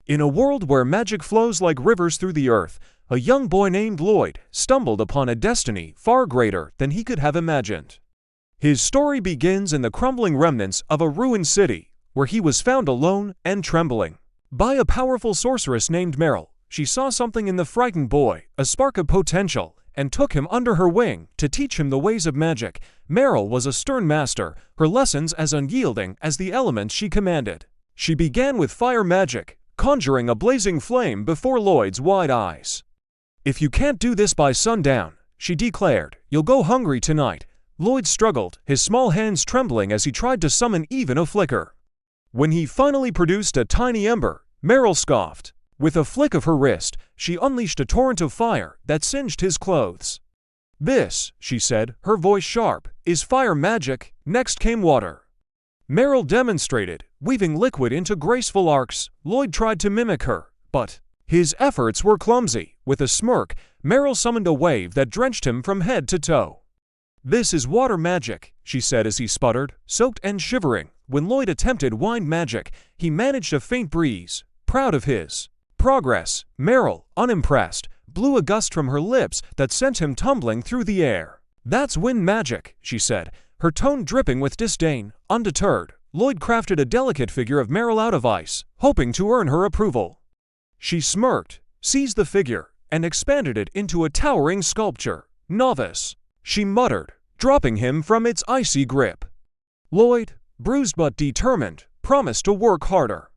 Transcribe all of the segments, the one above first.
In a world where magic flows like rivers through the earth, a young boy named Lloyd stumbled upon a destiny far greater than he could have imagined. His story begins in the crumbling remnants of a ruined city, where he was found alone and trembling by a powerful sorceress named Meryl. She saw something in the frightened boy, a spark of potential, and took him under her wing to teach him the ways of magic. Meryl was a stern master, her lessons as unyielding as the elements she commanded. She began with fire magic, conjuring a blazing flame before Lloyd's wide eyes. "If you can't do this by sundown," she declared, "you'll go hungry tonight." Lloyd struggled, his small hands trembling as he tried to summon even a flicker. When he finally produced a tiny ember, Meryl scoffed. With a flick of her wrist, she unleashed a torrent of fire that singed his clothes. "This," she said, her voice sharp, "is fire magic." Next came water. Meryl demonstrated, weaving liquid into graceful arcs. Lloyd tried to mimic her, but his efforts were clumsy. With a smirk, Meryl summoned a wave that drenched him from head to toe. "This is water magic," she said as he sputtered, soaked and shivering. When Lloyd attempted wind magic, he managed a faint breeze. Proud of his progress, Meryl, unimpressed, blew a gust from her lips that sent him tumbling through the air. "That's wind magic," she said, her tone dripping with disdain. Undeterred, Lloyd crafted a delicate figure of Meryl out of ice, hoping to earn her approval. She smirked, seized the figure, and expanded it into a towering sculpture. "Novice," she muttered, dropping him from its icy grip. Lloyd, bruised but determined, promised to work harder.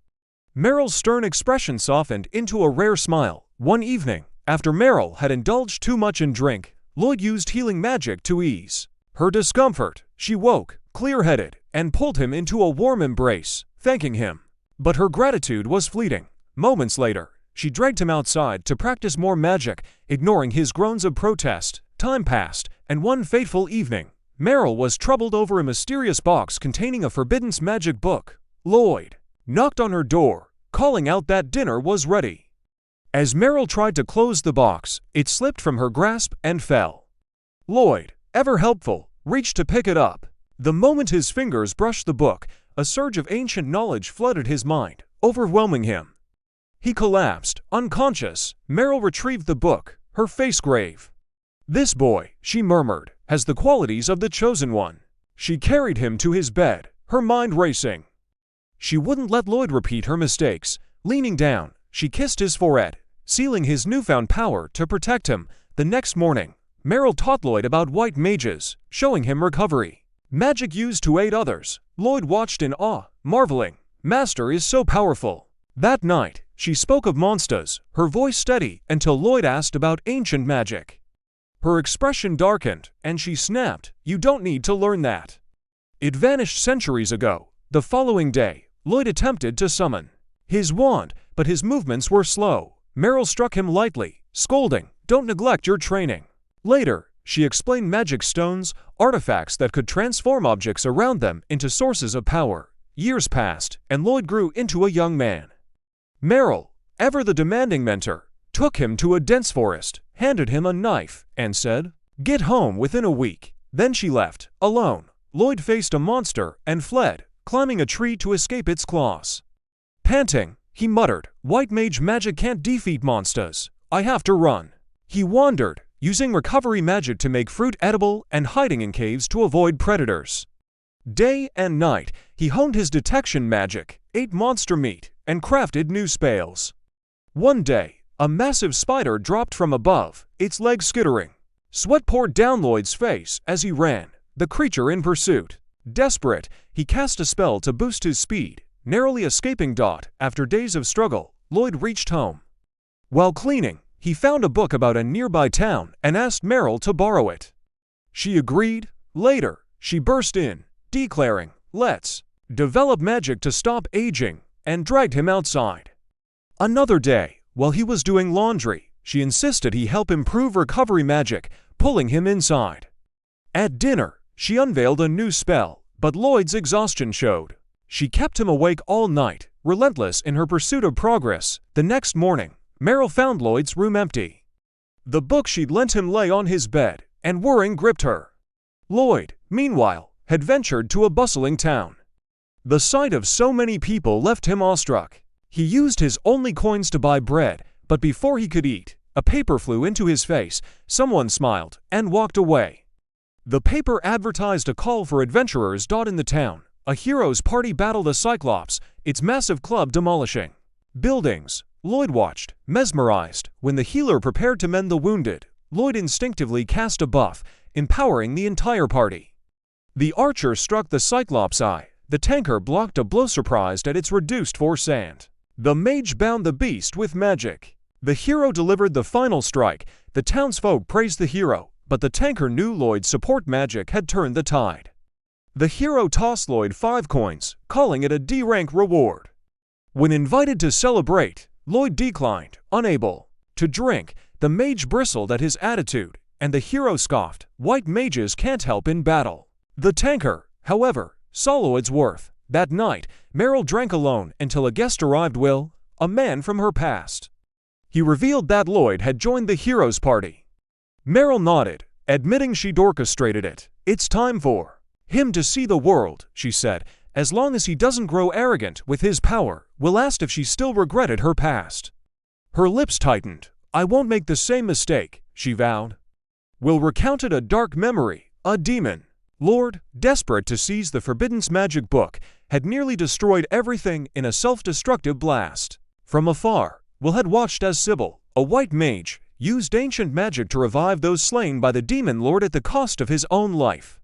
Meryl's stern expression softened into a rare smile. One evening, after Meryl had indulged too much in drink, Lloyd used healing magic to ease her discomfort. She woke, clear-headed, and pulled him into a warm embrace, thanking him. But her gratitude was fleeting. Moments later, she dragged him outside to practice more magic, ignoring his groans of protest. Time passed, and one fateful evening, Meryl was troubled over a mysterious box containing a forbidden magic book. Lloyd knocked on her door, calling out that dinner was ready. As Meryl tried to close the box, it slipped from her grasp and fell. Lloyd, ever helpful, reached to pick it up. The moment his fingers brushed the book, a surge of ancient knowledge flooded his mind, overwhelming him. He collapsed, unconscious. Meryl retrieved the book, her face grave. "This boy," she murmured, "has the qualities of the chosen one." She carried him to his bed, her mind racing. She wouldn't let Lloyd repeat her mistakes. Leaning down, she kissed his forehead, sealing his newfound power to protect him. The next morning, Meryl taught Lloyd about white mages, showing him recovery magic used to aid others. Lloyd watched in awe, marveling. "Master is so powerful." That night, she spoke of monsters, her voice steady until Lloyd asked about ancient magic. Her expression darkened, and she snapped, "You don't need to learn that. It vanished centuries ago." The following day, Lloyd attempted to summon his wand, but his movements were slow. Meryl struck him lightly, scolding, "Don't neglect your training." Later, she explained magic stones, artifacts that could transform objects around them into sources of power. Years passed, and Lloyd grew into a young man. Meryl, ever the demanding mentor, took him to a dense forest, handed him a knife, and said, "Get home within a week." Then she left, alone. Lloyd faced a monster and fled, climbing a tree to escape its claws. Panting, he muttered, "White mage magic can't defeat monsters. I have to run." He wandered, using recovery magic to make fruit edible and hiding in caves to avoid predators. Day and night, he honed his detection magic, ate monster meat, and crafted new spells. One day, a massive spider dropped from above, its legs skittering. Sweat poured down Lloyd's face as he ran, the creature in pursuit. Desperate, he cast a spell to boost his speed, narrowly escaping. After days of struggle, Lloyd reached home. While cleaning, he found a book about a nearby town and asked Meryl to borrow it. She agreed. Later, she burst in, declaring, "Let's develop magic to stop aging," and dragged him outside. Another day, while he was doing laundry, she insisted he help improve recovery magic, pulling him inside. At dinner, she unveiled a new spell, but Lloyd's exhaustion showed. She kept him awake all night, relentless in her pursuit of progress. The next morning, Meryl found Lloyd's room empty. The book she'd lent him lay on his bed, and worrying gripped her. Lloyd, meanwhile, had ventured to a bustling town. The sight of so many people left him awestruck. He used his only coins to buy bread, but before he could eat, a paper flew into his face, someone smiled, and walked away. The paper advertised a call for adventurers. In the town, a hero's party battled a Cyclops, its massive club demolishing buildings. Lloyd watched, mesmerized. When the healer prepared to mend the wounded, Lloyd instinctively cast a buff, empowering the entire party. The archer struck the Cyclops' eye. The tanker blocked a blow, surprised at its reduced force, and the mage bound the beast with magic. The hero delivered the final strike. The townsfolk praised the hero, but the tanker knew Lloyd's support magic had turned the tide. The hero tossed Lloyd 5 coins, calling it a D-rank reward. When invited to celebrate, Lloyd declined, unable to drink. The mage bristled at his attitude, and the hero scoffed, "White mages can't help in battle." The tanker, however, saw Lloyd's worth. That night, Meryl drank alone until a guest arrived, Will, a man from her past. He revealed that Lloyd had joined the hero's party. Meryl nodded, admitting she'd orchestrated it. "It's time for him to see the world," she said. "As long as he doesn't grow arrogant with his power." Will asked if she still regretted her past. Her lips tightened. "I won't make the same mistake," she vowed. Will recounted a dark memory. A demon lord, desperate to seize the forbidden magic book, had nearly destroyed everything in a self-destructive blast. From afar, Will had watched as Sybil, a white mage, used ancient magic to revive those slain by the demon lord at the cost of his own life.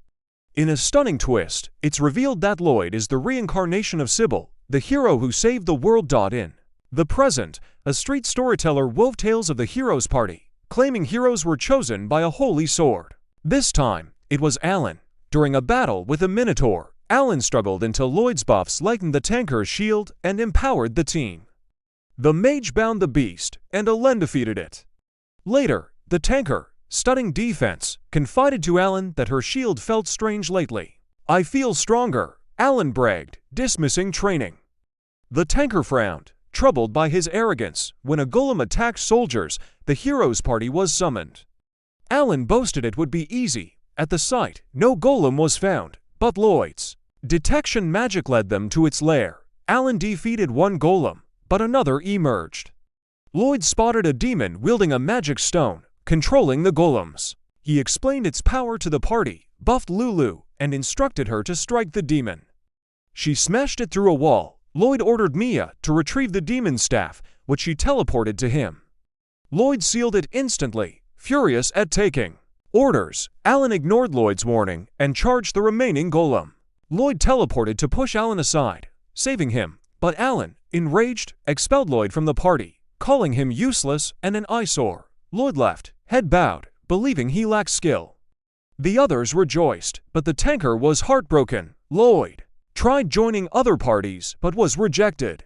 In a stunning twist, it's revealed that Lloyd is the reincarnation of Sybil, the hero who saved the world. In the present, a street storyteller wove tales of the hero's party, claiming heroes were chosen by a holy sword. This time, it was Alan. During a battle with a minotaur, Alan struggled until Lloyd's buffs lightened the tanker's shield and empowered the team. The mage bound the beast, and Alan defeated it. Later, the tanker, studying defense, confided to Alan that her shield felt strange lately. "I feel stronger," Alan bragged, dismissing training. The tanker frowned, troubled by his arrogance. When a golem attacked soldiers, the hero's party was summoned. Alan boasted it would be easy. At the site, no golem was found, but Lloyd's detection magic led them to its lair. Alan defeated one golem, but another emerged. Lloyd spotted a demon wielding a magic stone, controlling the golems. He explained its power to the party, buffed Lulu, and instructed her to strike the demon. She smashed it through a wall. Lloyd ordered Mia to retrieve the demon's staff, which she teleported to him. Lloyd sealed it instantly, furious at taking orders. Alan ignored Lloyd's warning and charged the remaining golem. Lloyd teleported to push Alan aside, saving him, but Alan, enraged, expelled Lloyd from the party, calling him useless and an eyesore. Lloyd left, head bowed, believing he lacked skill. The others rejoiced, but the tanker was heartbroken. Lloyd tried joining other parties but was rejected.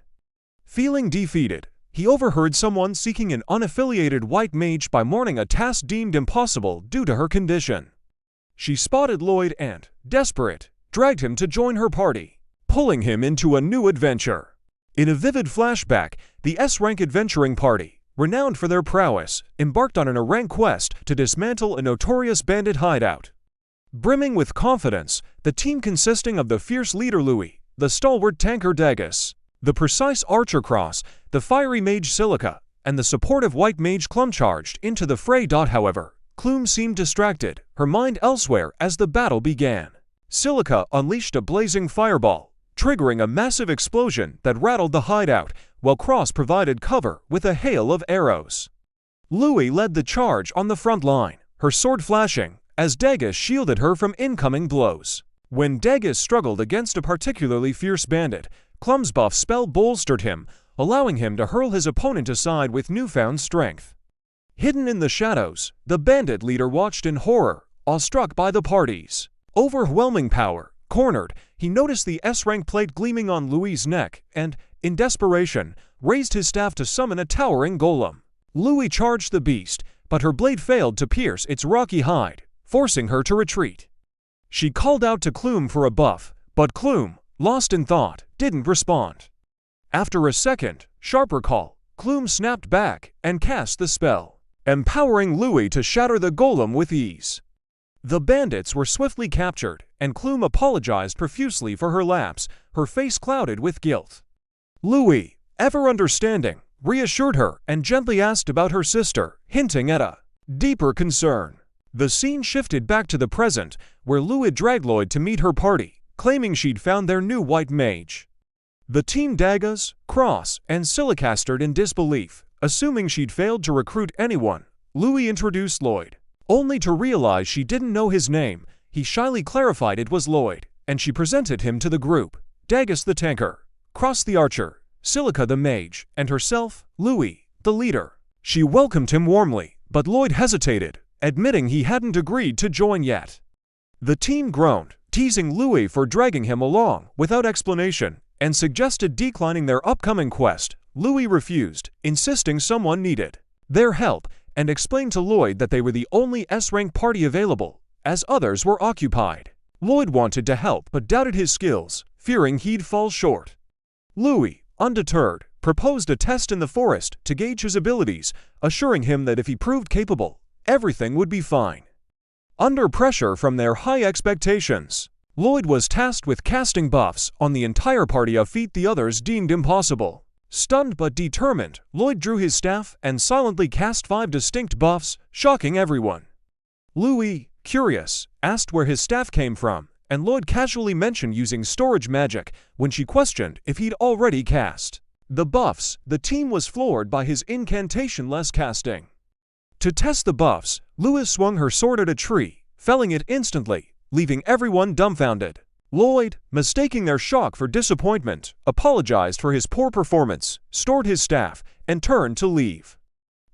Feeling defeated, he overheard someone seeking an unaffiliated white mage by morning, a task deemed impossible due to her condition. She spotted Lloyd and, desperate, dragged him to join her party, pulling him into a new adventure. In a vivid flashback, the S-rank adventuring party, renowned for their prowess, embarked on an rank quest to dismantle a notorious bandit hideout. Brimming with confidence, the team consisting of the fierce leader Louis, the stalwart tanker Dagus, the precise archer Cross, the fiery mage Silica, and the supportive white mage Clum charged into the fray. However, Clum seemed distracted, her mind elsewhere as the battle began. Silica unleashed a blazing fireball, triggering a massive explosion that rattled the hideout, while Cross provided cover with a hail of arrows. Louis led the charge on the front line, her sword flashing, as Dagus shielded her from incoming blows. When Dagus struggled against a particularly fierce bandit, Clum's buff spell bolstered him, allowing him to hurl his opponent aside with newfound strength. Hidden in the shadows, the bandit leader watched in horror, awestruck by the party's overwhelming power. Cornered, he noticed the S-rank plate gleaming on Louis' neck and, in desperation, raised his staff to summon a towering golem. Louis charged the beast, but her blade failed to pierce its rocky hide, forcing her to retreat. She called out to Clum for a buff, but Clum, lost in thought, didn't respond. After a second, sharper call, Clum snapped back and cast the spell, empowering Louis to shatter the golem with ease. The bandits were swiftly captured, and Clum apologized profusely for her lapse, her face clouded with guilt. Louis, ever understanding, reassured her and gently asked about her sister, hinting at a deeper concern. The scene shifted back to the present, where Lou had dragged Lloyd to meet her party, claiming she'd found their new white mage. The team Dagas, Cross, and Silica stared in disbelief, assuming she'd failed to recruit anyone. Louis introduced Lloyd. Only to realize she didn't know his name, he shyly clarified it was Lloyd, and she presented him to the group: Dagas the tanker, Cross the archer, Silica the mage, and herself, Louis, the leader. She welcomed him warmly, but Lloyd hesitated, admitting he hadn't agreed to join yet. The team groaned, teasing Louis for dragging him along without explanation, and suggested declining their upcoming quest. Louis refused, insisting someone needed their help, and explained to Lloyd that they were the only S-rank party available, as others were occupied. Lloyd wanted to help but doubted his skills, fearing he'd fall short. Louis, undeterred, proposed a test in the forest to gauge his abilities, assuring him that if he proved capable, everything would be fine. Under pressure from their high expectations, Lloyd was tasked with casting buffs on the entire party, a feat the others deemed impossible. Stunned but determined, Lloyd drew his staff and silently cast 5 distinct buffs, shocking everyone. Louis, curious, asked where his staff came from, and Lloyd casually mentioned using storage magic when she questioned if he'd already cast the buffs. The team was floored by his incantation-less casting. To test the buffs, Louis swung her sword at a tree, felling it instantly, leaving everyone dumbfounded. Lloyd, mistaking their shock for disappointment, apologized for his poor performance, stored his staff, and turned to leave.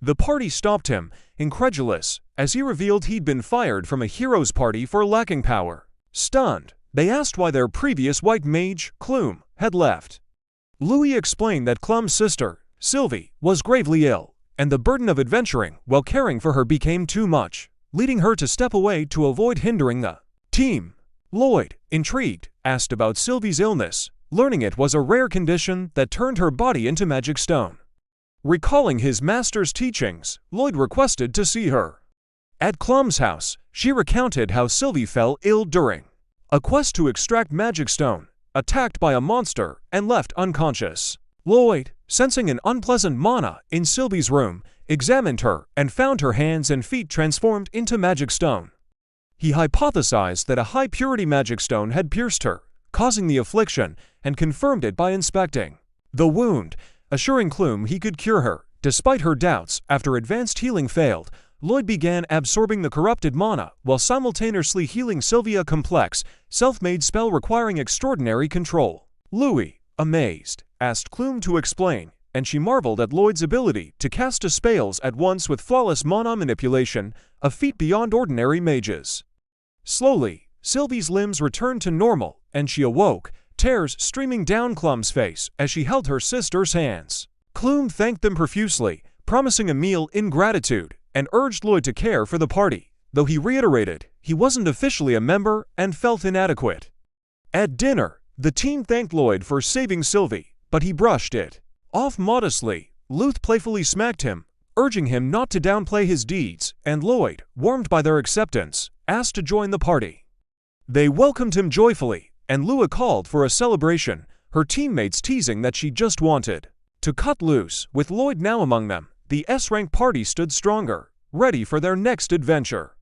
The party stopped him, incredulous, as he revealed he'd been fired from a hero's party for lacking power. Stunned, they asked why their previous white mage, Clume, had left. Louis explained that Clum's sister, Sylvie, was gravely ill, and the burden of adventuring while caring for her became too much, leading her to step away to avoid hindering the team. Lloyd, intrigued, asked about Sylvie's illness, learning it was a rare condition that turned her body into magic stone. Recalling his master's teachings, Lloyd requested to see her. At Clum's house, she recounted how Sylvie fell ill during a quest to extract magic stone, attacked by a monster, and left unconscious. Lloyd, sensing an unpleasant mana in Sylvie's room, examined her and found her hands and feet transformed into magic stone. He hypothesized that a high-purity magic stone had pierced her, causing the affliction, and confirmed it by inspecting the wound, assuring Clume he could cure her. Despite her doubts, after advanced healing failed, Lloyd began absorbing the corrupted mana while simultaneously healing Sylvia, a complex, self-made spell requiring extraordinary control. Louis, amazed, asked Clume to explain, and she marveled at Lloyd's ability to cast two spells at once with flawless mana manipulation, a feat beyond ordinary mages. Slowly, Sylvie's limbs returned to normal, and she awoke, tears streaming down Clum's face as she held her sister's hands. Clume thanked them profusely, promising a meal in gratitude, and urged Lloyd to care for the party, though he reiterated he wasn't officially a member and felt inadequate. At dinner, the team thanked Lloyd for saving Sylvie, but he brushed it off modestly. Luth playfully smacked him, urging him not to downplay his deeds, and Lloyd, warmed by their acceptance, asked to join the party. They welcomed him joyfully, and Lua called for a celebration, her teammates teasing that she just wanted to cut loose. With Lloyd now among them, the S-rank party stood stronger, ready for their next adventure.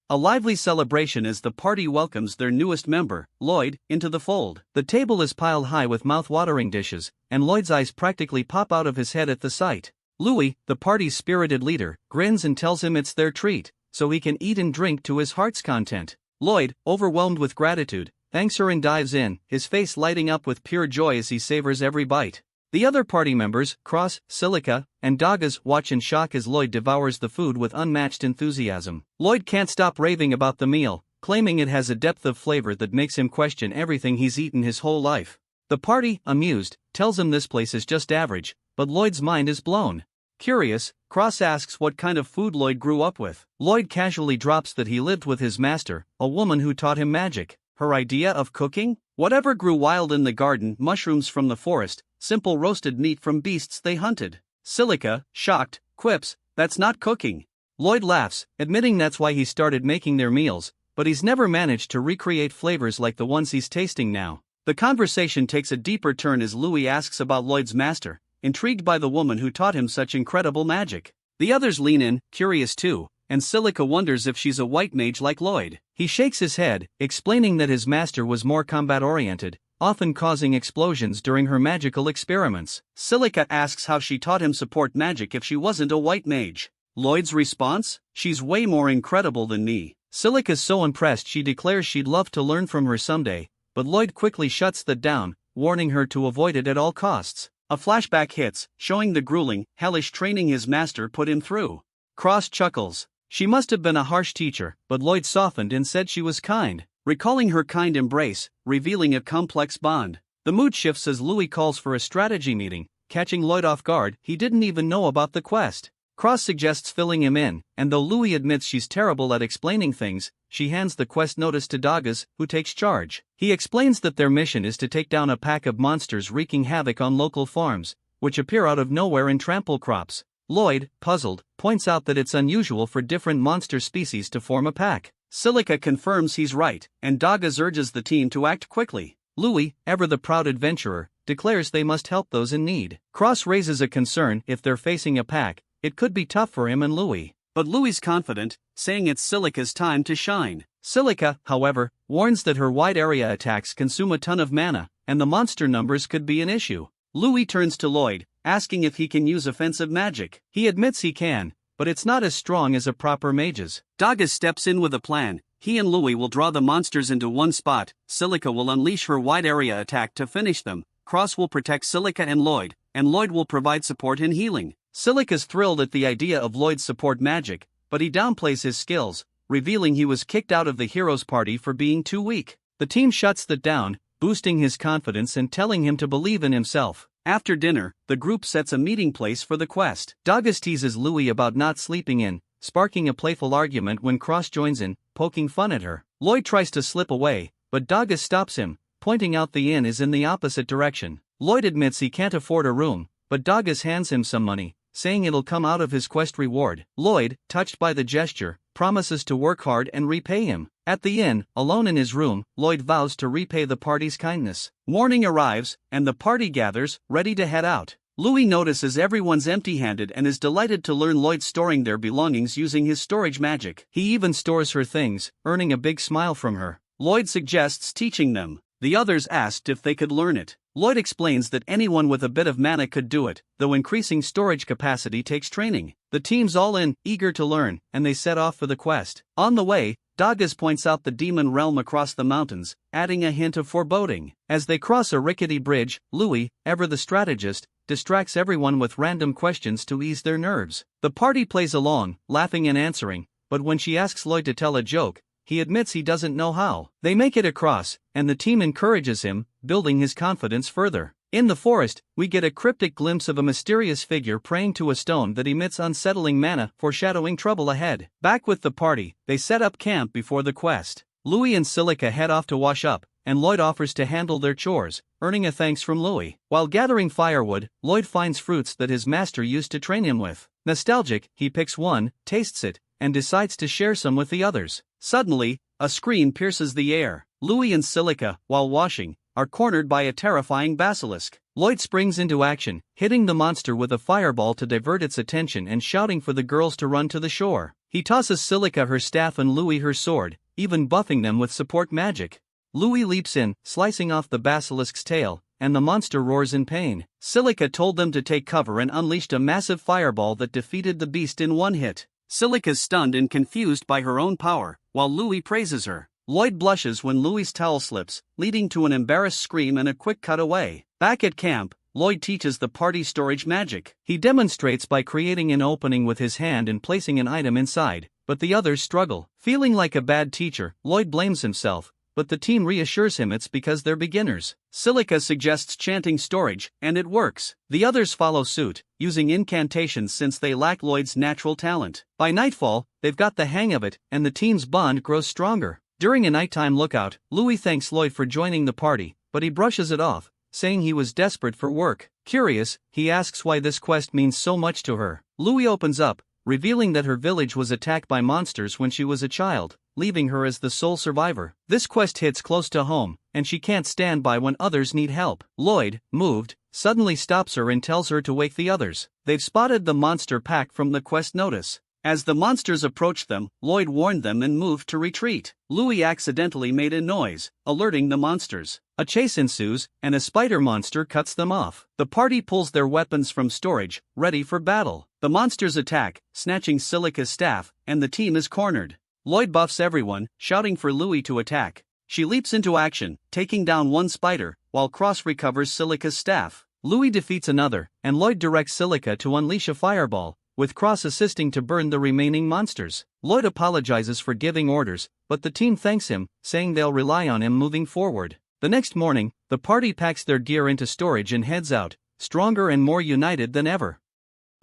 A lively celebration as the party welcomes their newest member, Lloyd, into the fold. The table is piled high with mouth-watering dishes, and Lloyd's eyes practically pop out of his head at the sight. Louis, the party's spirited leader, grins and tells him it's their treat, so he can eat and drink to his heart's content. Lloyd, overwhelmed with gratitude, thanks her and dives in, his face lighting up with pure joy as he savors every bite. The other party members, Cross, Silica, and Dagas, watch in shock as Lloyd devours the food with unmatched enthusiasm. Lloyd can't stop raving about the meal, claiming it has a depth of flavor that makes him question everything he's eaten his whole life. The party, amused, tells him this place is just average, but Lloyd's mind is blown. Curious, Cross asks what kind of food Lloyd grew up with. Lloyd casually drops that he lived with his master, a woman who taught him magic. Her idea of cooking? Whatever grew wild in the garden, mushrooms from the forest, simple roasted meat from beasts they hunted. Silica, shocked, quips, "That's not cooking." Lloyd laughs, admitting that's why he started making their meals, but he's never managed to recreate flavors like the ones he's tasting now. The conversation takes a deeper turn as Louis asks about Lloyd's master, intrigued by the woman who taught him such incredible magic. The others lean in, curious too, and Silica wonders if she's a white mage like Lloyd. He shakes his head, explaining that his master was more combat-oriented, often causing explosions during her magical experiments. Silica asks how she taught him support magic if she wasn't a white mage. Lloyd's response? She's way more incredible than me. Silica's so impressed she declares she'd love to learn from her someday, but Lloyd quickly shuts that down, warning her to avoid it at all costs. A flashback hits, showing the grueling, hellish training his master put him through. Cross chuckles. She must have been a harsh teacher, but Lloyd softened and said she was kind, recalling her kind embrace, revealing a complex bond. The mood shifts as Louis calls for a strategy meeting, catching Lloyd off guard. He didn't even know about the quest. Cross suggests filling him in, and though Louis admits she's terrible at explaining things, she hands the quest notice to Dagas, who takes charge. He explains that their mission is to take down a pack of monsters wreaking havoc on local farms, which appear out of nowhere and trample crops. Lloyd, puzzled, points out that it's unusual for different monster species to form a pack. Silica confirms he's right, and Dagas urges the team to act quickly. Louis, ever the proud adventurer, declares they must help those in need. Cross raises a concern if they're facing a pack. It could be tough for him and Louis. But Louis's confident, saying it's Silica's time to shine. Silica, however, warns that her wide area attacks consume a ton of mana, and the monster numbers could be an issue. Louis turns to Lloyd, asking if he can use offensive magic. He admits he can, but it's not as strong as a proper mage's. Dagas steps in with a plan. He and Louis will draw the monsters into one spot. Silica will unleash her wide area attack to finish them. Cross will protect Silica and Lloyd will provide support and healing. Silica's thrilled at the idea of Lloyd's support magic, but he downplays his skills, revealing he was kicked out of the heroes' party for being too weak. The team shuts that down, boosting his confidence and telling him to believe in himself. After dinner, the group sets a meeting place for the quest. Dagas teases Louis about not sleeping in, sparking a playful argument when Cross joins in, poking fun at her. Lloyd tries to slip away, but Dagas stops him, pointing out the inn is in the opposite direction. Lloyd admits he can't afford a room, but Dagas hands him some money, saying it'll come out of his quest reward. Lloyd, touched by the gesture, promises to work hard and repay him. At the inn, alone in his room, Lloyd vows to repay the party's kindness. Morning arrives, and the party gathers, ready to head out. Louis notices everyone's empty-handed and is delighted to learn Lloyd storing their belongings using his storage magic. He even stores her things, earning a big smile from her. Lloyd suggests teaching them. The others asked if they could learn it. Lloyd explains that anyone with a bit of mana could do it, though increasing storage capacity takes training. The team's all in, eager to learn, and they set off for the quest. On the way, Dagas points out the demon realm across the mountains, adding a hint of foreboding. As they cross a rickety bridge, Louis, ever the strategist, distracts everyone with random questions to ease their nerves. The party plays along, laughing and answering, but when she asks Lloyd to tell a joke, he admits he doesn't know how. They make it across, and the team encourages him, building his confidence further. In the forest, we get a cryptic glimpse of a mysterious figure praying to a stone that emits unsettling mana, foreshadowing trouble ahead. Back with the party, they set up camp before the quest. Louis and Silica head off to wash up, and Lloyd offers to handle their chores, earning a thanks from Louis. While gathering firewood, Lloyd finds fruits that his master used to train him with. Nostalgic, he picks one, tastes it, and decides to share some with the others. Suddenly, a scream pierces the air. Louis and Silica, while washing, are cornered by a terrifying basilisk. Lloyd springs into action, hitting the monster with a fireball to divert its attention and shouting for the girls to run to the shore. He tosses Silica her staff and Louis her sword, even buffing them with support magic. Louis leaps in, slicing off the basilisk's tail, and the monster roars in pain. Silica told them to take cover and unleashed a massive fireball that defeated the beast in one hit. Silica's stunned and confused by her own power, while Louis praises her. Lloyd blushes when Louis's towel slips, leading to an embarrassed scream and a quick cutaway. Back at camp, Lloyd teaches the party storage magic. He demonstrates by creating an opening with his hand and placing an item inside, but the others struggle. Feeling like a bad teacher, Lloyd blames himself, but the team reassures him it's because they're beginners. Silica suggests chanting storage, and it works. The others follow suit, using incantations since they lack Lloyd's natural talent. By nightfall, they've got the hang of it, and the team's bond grows stronger. During a nighttime lookout, Louis thanks Lloyd for joining the party, but he brushes it off, saying he was desperate for work. Curious, he asks why this quest means so much to her. Louis opens up, revealing that her village was attacked by monsters when she was a child, leaving her as the sole survivor. This quest hits close to home, and she can't stand by when others need help. Lloyd, moved, suddenly stops her and tells her to wake the others. They've spotted the monster pack from the quest notice. As the monsters approached them, Lloyd warned them and moved to retreat. Louis accidentally made a noise, alerting the monsters. A chase ensues, and a spider monster cuts them off. The party pulls their weapons from storage, ready for battle. The monsters attack, snatching Silica's staff, and the team is cornered. Lloyd buffs everyone, shouting for Louis to attack. She leaps into action, taking down one spider, while Cross recovers Silica's staff. Louis defeats another, and Lloyd directs Silica to unleash a fireball, with Cross assisting to burn the remaining monsters. Lloyd apologizes for giving orders, but the team thanks him, saying they'll rely on him moving forward. The next morning, the party packs their gear into storage and heads out, stronger and more united than ever.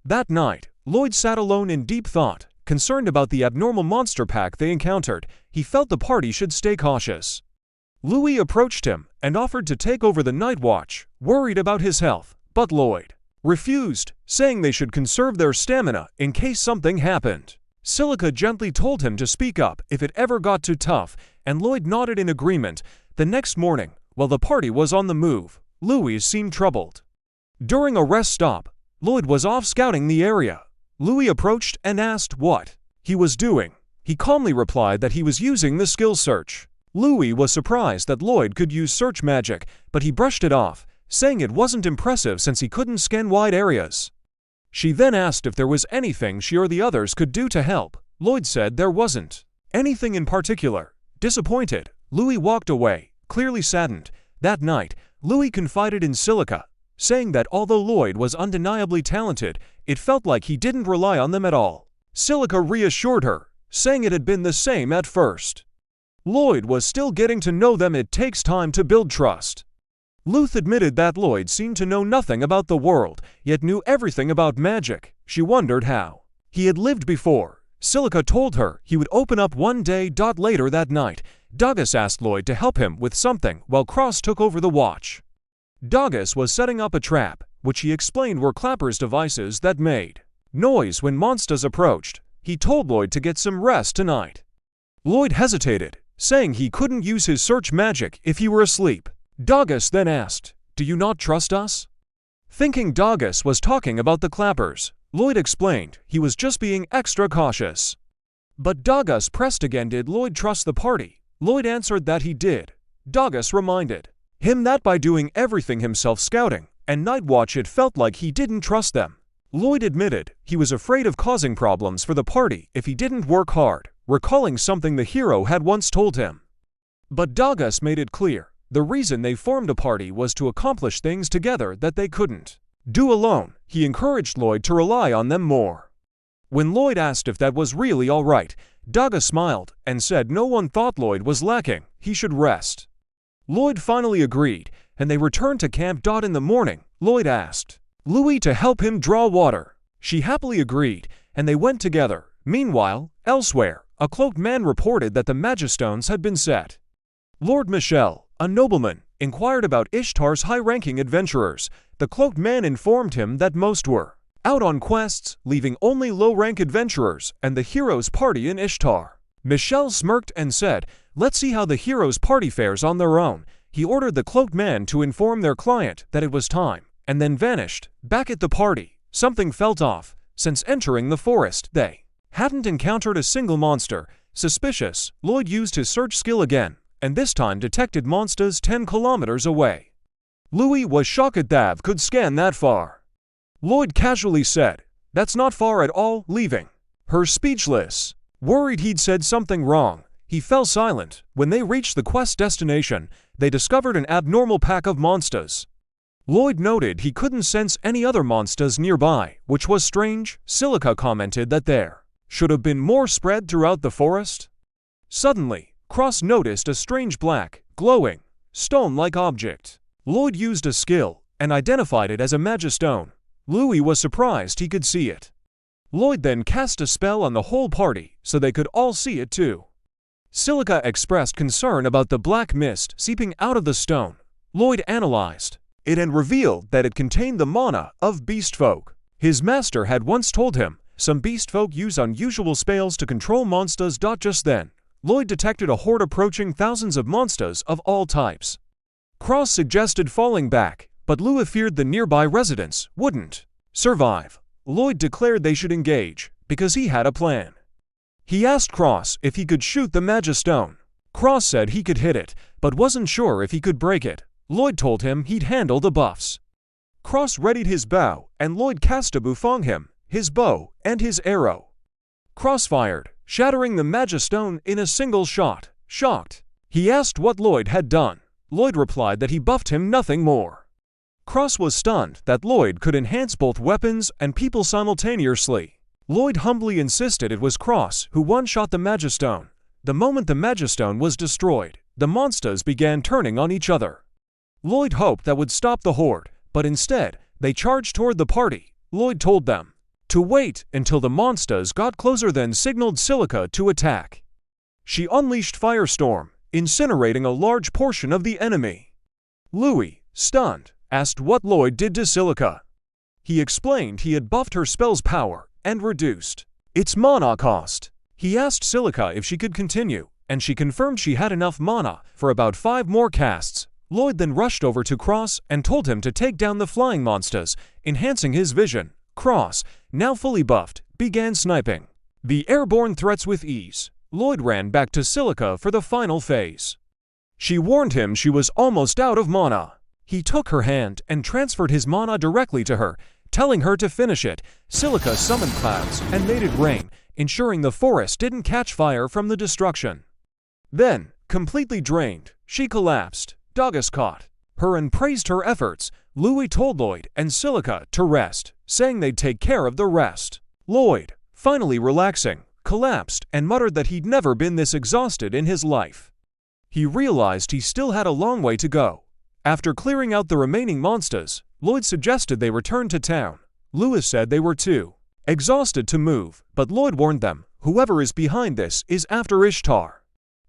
That night, Lloyd sat alone in deep thought, concerned about the abnormal monster pack they encountered. He felt the party should stay cautious. Louis approached him and offered to take over the night watch, worried about his health, but Lloyd refused, saying they should conserve their stamina in case something happened. Silica gently told him to speak up if it ever got too tough, and Lloyd nodded in agreement. The next morning, while the party was on the move, Louis seemed troubled. During a rest stop, Lloyd was off scouting the area. Louis approached and asked what he was doing. He calmly replied that he was using the skill search. Louis was surprised that Lloyd could use search magic, but he brushed it off, saying it wasn't impressive since he couldn't scan wide areas. She then asked if there was anything she or the others could do to help. Lloyd said there wasn't anything in particular. Disappointed, Louis walked away, clearly saddened. That night, Louis confided in Silica, saying that although Lloyd was undeniably talented, it felt like he didn't rely on them at all. Silica reassured her, saying it had been the same at first. Lloyd was still getting to know them. It takes time to build trust. Luth admitted that Lloyd seemed to know nothing about the world, yet knew everything about magic. She wondered how he had lived before. Silica told her he would open up one day. Later that night, Douglas asked Lloyd to help him with something while Cross took over the watch. Douglas was setting up a trap, which he explained were Clapper's devices that made noise when monsters approached. He told Lloyd to get some rest tonight. Lloyd hesitated, saying he couldn't use his search magic if he were asleep. Douglas then asked, "Do you not trust us?" Thinking Douglas was talking about the Clappers, Lloyd explained he was just being extra cautious. But Douglas pressed again. Did Lloyd trust the party? Lloyd answered that he did. Douglas reminded him that by doing everything himself, scouting and night watch, it felt like he didn't trust them. Lloyd admitted he was afraid of causing problems for the party if he didn't work hard, recalling something the hero had once told him. But Douglas made it clear the reason they formed a party was to accomplish things together that they couldn't do alone. He encouraged Lloyd to rely on them more. When Lloyd asked if that was really all right, Douglas smiled and said no one thought Lloyd was lacking, he should rest. Lloyd finally agreed, and they returned to camp. In the morning, Lloyd asked Louis to help him draw water. She happily agreed, and they went together. Meanwhile, elsewhere, a cloaked man reported that the Magistones had been set. Lord Michel, a nobleman, inquired about Ishtar's high-ranking adventurers. The cloaked man informed him that most were out on quests, leaving only low-rank adventurers and the hero's party in Ishtar. Michel smirked and said, "Let's see how the hero's party fares on their own." He ordered the cloaked man to inform their client that it was time, and then vanished. Back at the party, something felt off. Since entering the forest, they hadn't encountered a single monster. Suspicious, Lloyd used his search skill again, and this time detected monsters 10 kilometers away. Louis was shocked that could scan that far. Lloyd casually said, "That's not far at all," leaving her speechless. Worried he'd said something wrong, he fell silent. When they reached the quest destination, they discovered an abnormal pack of monsters. Lloyd noted he couldn't sense any other monsters nearby, which was strange. Silica commented that there should have been more spread throughout the forest. Suddenly, Cross noticed a strange black, glowing, stone-like object. Lloyd used a skill and identified it as a Magistone. Louis was surprised he could see it. Lloyd then cast a spell on the whole party so they could all see it too. Silica expressed concern about the black mist seeping out of the stone. Lloyd analyzed it and revealed that it contained the mana of beast folk. His master had once told him some beast folk use unusual spells to control monsters. Just then, Lloyd detected a horde approaching, thousands of monsters of all types. Cross suggested falling back, but Louis feared the nearby residents wouldn't survive. Lloyd declared they should engage, because he had a plan. He asked Cross if he could shoot the Magistone. Cross said he could hit it, but wasn't sure if he could break it. Lloyd told him he'd handle the buffs. Cross readied his bow, and Lloyd cast a bouffon him, his bow, and his arrow. Cross fired, shattering the Magistone in a single shot. Shocked, he asked what Lloyd had done. Lloyd replied that he buffed him, nothing more. Cross was stunned that Lloyd could enhance both weapons and people simultaneously. Lloyd humbly insisted it was Cross who one-shot the Magistone. The moment the Magistone was destroyed, the monsters began turning on each other. Lloyd hoped that would stop the horde, but instead, they charged toward the party. Lloyd told them to wait until the monsters got closer, then signaled Silica to attack. She unleashed Firestorm, incinerating a large portion of the enemy. Louis, stunned, asked what Lloyd did to Silica. He explained he had buffed her spell's power and reduced its mana cost. He asked Silica if she could continue, and she confirmed she had enough mana for about 5 more casts. Lloyd then rushed over to Cross and told him to take down the flying monsters, enhancing his vision. Cross, now fully buffed, began sniping the airborne threats with ease. Lloyd ran back to Silica for the final phase. She warned him she was almost out of mana. He took her hand and transferred his mana directly to her, telling her to finish it. Silica summoned clouds and made it rain, ensuring the forest didn't catch fire from the destruction. Then, completely drained, she collapsed. Dogus caught her and praised her efforts. Louis told Lloyd and Silica to rest, saying they'd take care of the rest. Lloyd, finally relaxing, collapsed and muttered that he'd never been this exhausted in his life. He realized he still had a long way to go. After clearing out the remaining monsters, Lloyd suggested they return to town. Louis said they were too exhausted to move, but Lloyd warned them, whoever is behind this is after Ishtar.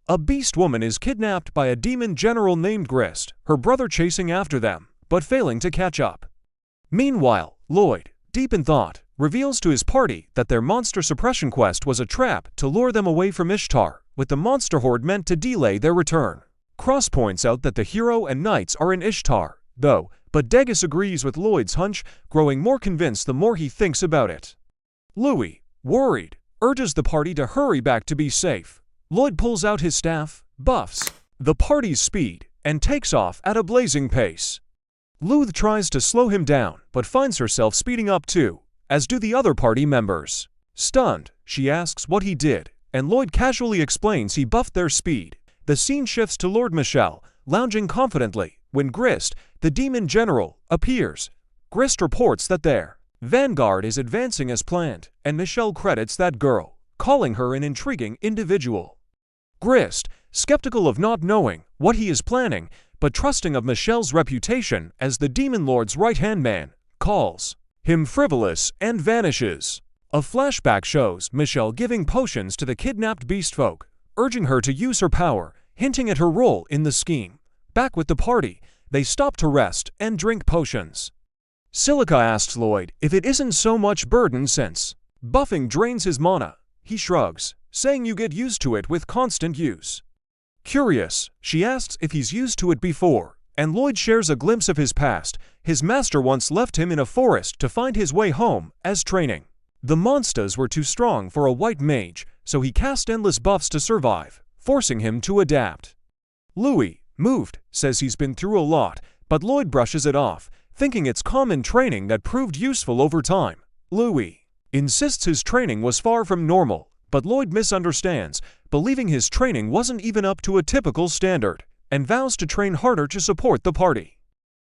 A beast woman is kidnapped by a demon general named Grist, her brother chasing after them, but failing to catch up. Meanwhile, Lloyd, deep in thought, reveals to his party that their monster suppression quest was a trap to lure them away from Ishtar, with the monster horde meant to delay their return. Cross points out that the hero and knights are in Ishtar, though, but Degas agrees with Lloyd's hunch, growing more convinced the more he thinks about it. Louis, worried, urges the party to hurry back to be safe. Lloyd pulls out his staff, buffs the party's speed, and takes off at a blazing pace. Luth tries to slow him down, but finds herself speeding up too, as do the other party members. Stunned, she asks what he did, and Lloyd casually explains he buffed their speed. The scene shifts to Lord Michel, lounging confidently, when Grist, the demon general, appears. Grist reports that their vanguard is advancing as planned, and Michel credits that girl, calling her an intriguing individual. Grist, skeptical of not knowing what he is planning, but trusting of Michel's reputation as the demon lord's right-hand man, calls him frivolous and vanishes. A flashback shows Michel giving potions to the kidnapped beast folk, urging her to use her power, hinting at her role in the scheme. Back with the party, they stop to rest and drink potions. Silica asks Lloyd if it isn't so much burden since buffing drains his mana. He shrugs, saying you get used to it with constant use. Curious, she asks if he's used to it before, and Lloyd shares a glimpse of his past. His master once left him in a forest to find his way home as training. The monsters were too strong for a white mage, so he cast endless buffs to survive, forcing him to adapt. Louis, moved, says he's been through a lot, but Lloyd brushes it off, thinking it's common training that proved useful over time. Louis insists his training was far from normal, but Lloyd misunderstands, believing his training wasn't even up to a typical standard, and vows to train harder to support the party.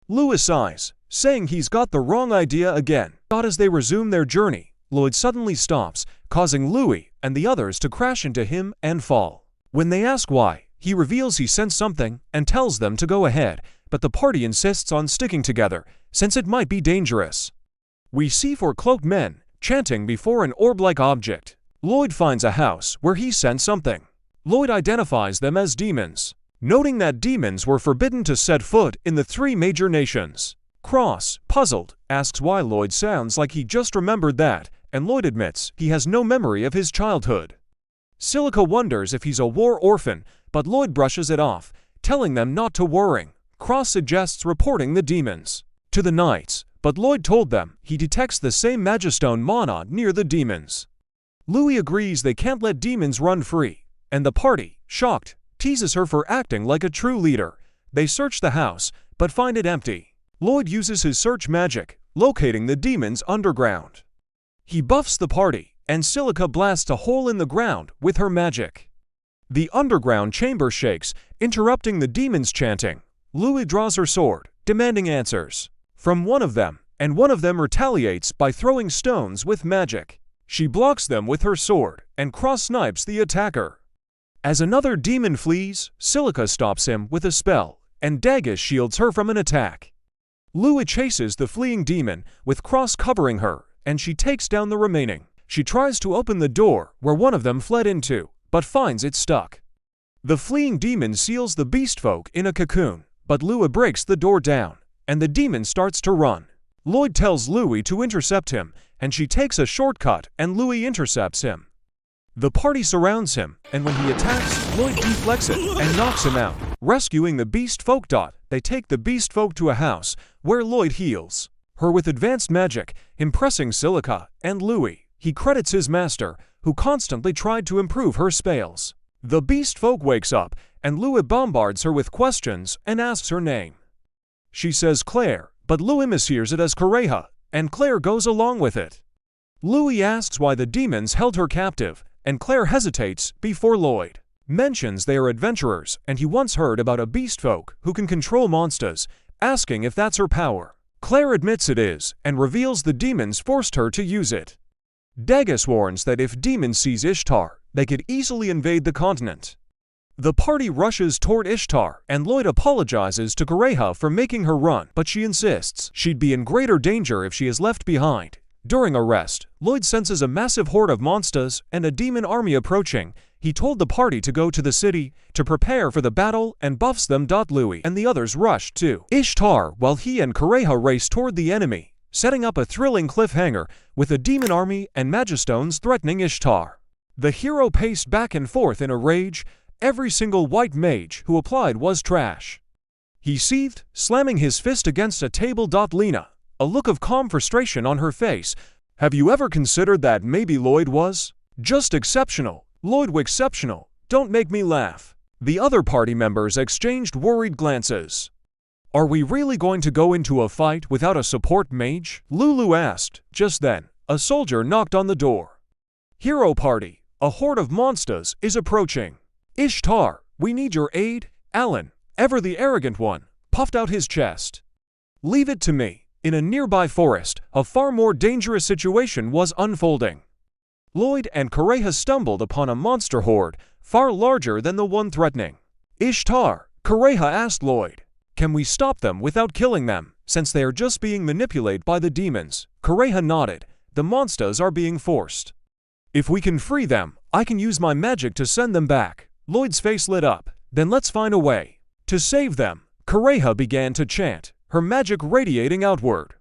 Louis sighs, saying he's got the wrong idea again. But as they resume their journey, Lloyd suddenly stops, causing Louis and the others to crash into him and fall. When they ask why, he reveals he sensed something and tells them to go ahead, but the party insists on sticking together, since it might be dangerous. We see 4 cloaked men chanting before an orb-like object. Lloyd finds a house where he sensed something. Lloyd identifies them as demons, noting that demons were forbidden to set foot in the 3 major nations. Cross, puzzled, asks why Lloyd sounds like he just remembered that, and Lloyd admits he has no memory of his childhood. Silica wonders if he's a war orphan, but Lloyd brushes it off, telling them not to worry. Cross suggests reporting the demons to the knights, but Lloyd told them he detects the same Magistone mana near the demons. Louis agrees they can't let demons run free, and the party, shocked, teases her for acting like a true leader. They search the house, but find it empty. Lloyd uses his search magic, locating the demons underground. He buffs the party, and Silica blasts a hole in the ground with her magic. The underground chamber shakes, interrupting the demons' chanting. Louis draws her sword, demanding answers from one of them, and one of them retaliates by throwing stones with magic. She blocks them with her sword and cross-snipes the attacker. As another demon flees, Silica stops him with a spell, and Dagus shields her from an attack. Louis chases the fleeing demon, with Cross covering her, and she takes down the remaining. She tries to open the door where one of them fled into, but finds it stuck. The fleeing demon seals the beast folk in a cocoon, but Louis breaks the door down, and the demon starts to run. Lloyd tells Louis to intercept him, and she takes a shortcut and Louis intercepts him. The party surrounds him, and when he attacks, Lloyd deflects it and knocks him out, rescuing the beast folk. They take the beast folk to a house, where Lloyd heals her with advanced magic, impressing Silica and Louis. He credits his master, who constantly tried to improve her spells. The beast folk wakes up, and Louis bombards her with questions and asks her name. She says Claire, but Louis mishears it as Correja, and Claire goes along with it. Louis asks why the demons held her captive, and Claire hesitates before Lloyd mentions they are adventurers, and he once heard about a beast folk who can control monsters, asking if that's her power. Claire admits it is, and reveals the demons forced her to use it. Dagus warns that if demons seize Ishtar, they could easily invade the continent. The party rushes toward Ishtar, and Lloyd apologizes to Correja for making her run, but she insists she'd be in greater danger if she is left behind. During a rest, Lloyd senses a massive horde of monsters and a demon army approaching. He told the party to go to the city to prepare for the battle and buffs them. Louis and the others rushed to Ishtar while he and Correja race toward the enemy, setting up a thrilling cliffhanger with a demon army and Magistones threatening Ishtar. The hero paced back and forth in a rage. Every single white mage who applied was trash. He seethed, slamming his fist against a table. Lena, a look of calm frustration on her face. Have you ever considered that maybe Lloyd was just exceptional? Lloyd was exceptional. Don't make me laugh. The other party members exchanged worried glances. Are we really going to go into a fight without a support mage? Lulu asked. Just then, a soldier knocked on the door. Hero party, a horde of monsters is approaching. Ishtar, we need your aid. Alan, ever the arrogant one, puffed out his chest. Leave it to me. In a nearby forest, a far more dangerous situation was unfolding. Lloyd and Correja stumbled upon a monster horde, far larger than the one threatening Ishtar. Correja asked Lloyd, can we stop them without killing them, since they are just being manipulated by the demons? Correja nodded. The monsters are being forced. If we can free them, I can use my magic to send them back. Lloyd's face lit up. Then let's find a way to save them. Correja began to chant, her magic radiating outward.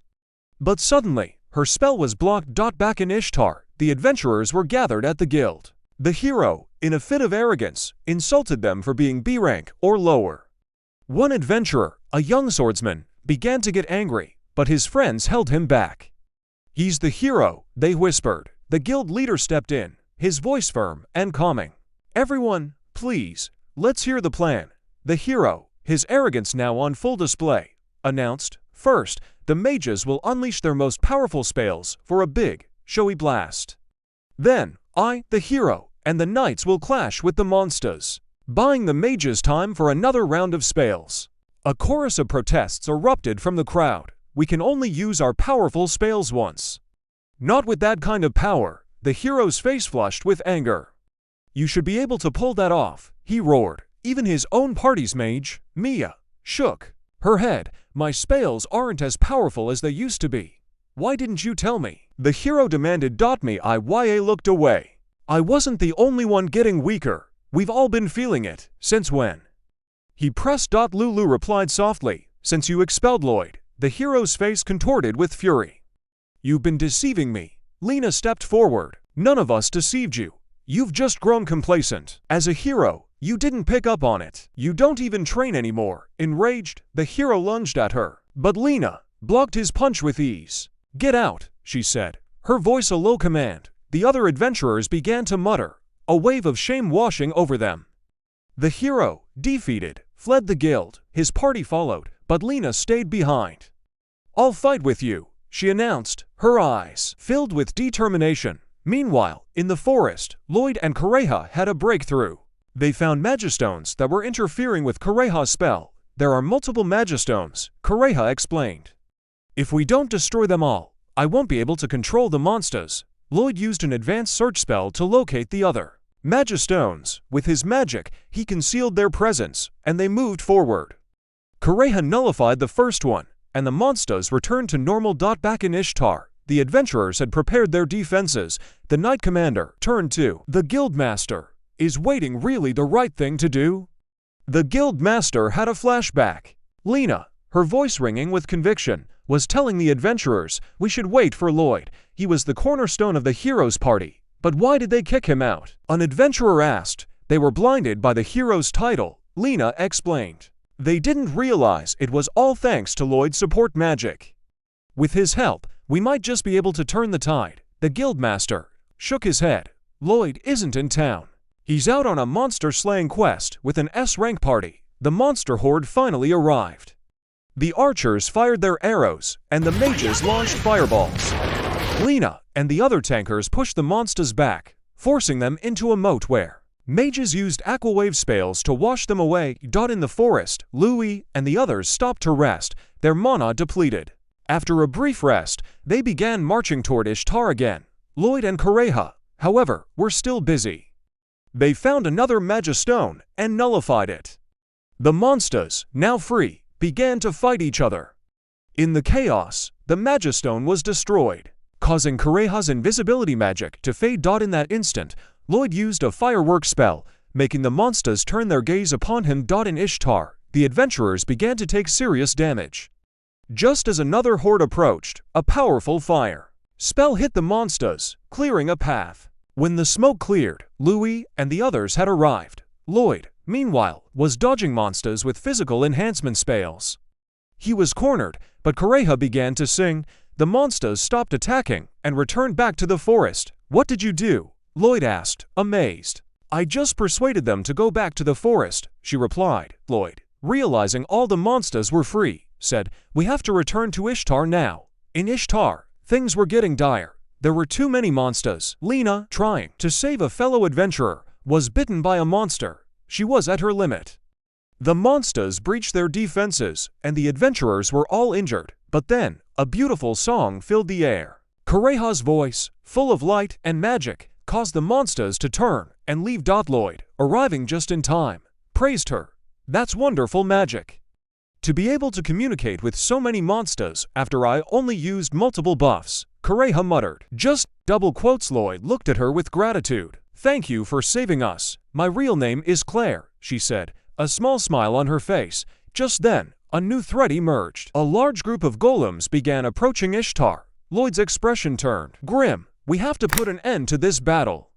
But suddenly, her spell was blocked. Back in Ishtar, the adventurers were gathered at the guild. The hero, in a fit of arrogance, insulted them for being B rank or lower. One adventurer, a young swordsman, began to get angry, but his friends held him back. He's the hero, they whispered. The guild leader stepped in, his voice firm and calming. Everyone, please, let's hear the plan. The hero, his arrogance now on full display, announced, first, the mages will unleash their most powerful spells for a big, showy blast. Then, I, the hero, and the knights will clash with the monsters, buying the mages time for another round of spells. A chorus of protests erupted from the crowd. We can only use our powerful spells once. Not with that kind of power. The hero's face flushed with anger. You should be able to pull that off, he roared. Even his own party's mage, Mia, shook her head. My spells aren't as powerful as they used to be. Why didn't you tell me? The hero demanded. Mia looked away. I wasn't the only one getting weaker. We've all been feeling it. Since when? He pressed. Lulu replied softly. Since you expelled Lloyd. The hero's face contorted with fury. You've been deceiving me. Lena stepped forward. None of us deceived you. You've just grown complacent. As a hero, you didn't pick up on it. You don't even train anymore. Enraged, the hero lunged at her. But Lena blocked his punch with ease. Get out, she said, her voice a low command. The other adventurers began to mutter, a wave of shame washing over them. The hero, defeated, fled the guild. His party followed, but Lena stayed behind. I'll fight with you, she announced, her eyes filled with determination. Meanwhile, in the forest, Lloyd and Kureha had a breakthrough. They found magistones that were interfering with Kureha's spell. There are multiple magistones, Kureha explained. If we don't destroy them all, I won't be able to control the monsters. Lloyd used an advanced search spell to locate the other magistones. With his magic, he concealed their presence, and they moved forward. Kureha nullified the first one, and the monsters returned to normal. Back in Ishtar, the adventurers had prepared their defenses. The Knight Commander turned to the Guildmaster. Is waiting really the right thing to do? The Guildmaster had a flashback. Lena, her voice ringing with conviction, was telling the adventurers, we should wait for Lloyd. He was the cornerstone of the hero's party. But why did they kick him out? An adventurer asked. They were blinded by the hero's title, Lena explained. They didn't realize it was all thanks to Lloyd's support magic. With his help, we might just be able to turn the tide. The Guildmaster shook his head. Lloyd isn't in town. He's out on a monster-slaying quest with an S-rank party. The monster horde finally arrived. The archers fired their arrows, and the mages launched fireballs. Lena and the other tankers pushed the monsters back, forcing them into a moat where mages used aquawave spells to wash them away. In the forest, Louis and the others stopped to rest, their mana depleted. After a brief rest, they began marching toward Ishtar again. Lloyd and Kureha, however, were still busy. They found another magistone and nullified it. The monsters, now free, began to fight each other. In the chaos, the magistone was destroyed, causing Kureha's invisibility magic to fade. In that instant, Lloyd used a firework spell, making the monsters turn their gaze upon him. In Ishtar, the adventurers began to take serious damage. Just as another horde approached, a powerful fire spell hit the monsters, clearing a path. When the smoke cleared, Louis and the others had arrived. Lloyd, meanwhile, was dodging monsters with physical enhancement spells. He was cornered, but Kureha began to sing. The monsters stopped attacking and returned back to the forest. What did you do? Lloyd asked, amazed. I just persuaded them to go back to the forest, she replied. Lloyd, realizing all the monsters were free, said, we have to return to Ishtar now. In Ishtar, things were getting dire. There were too many monsters. Lena, trying to save a fellow adventurer, was bitten by a monster. She was at her limit. The monsters breached their defenses, and the adventurers were all injured. But then, a beautiful song filled the air. Kureha's voice, full of light and magic, caused the monsters to turn and leave. Lloyd, arriving just in time, praised her. That's wonderful magic. To be able to communicate with so many monsters after I only used multiple buffs, Kureha muttered. Lloyd looked at her with gratitude. Thank you for saving us. My real name is Claire, she said, a small smile on her face. Just then, a new threat emerged. A large group of golems began approaching Ishtar. Lloyd's expression turned grim. We have to put an end to this battle.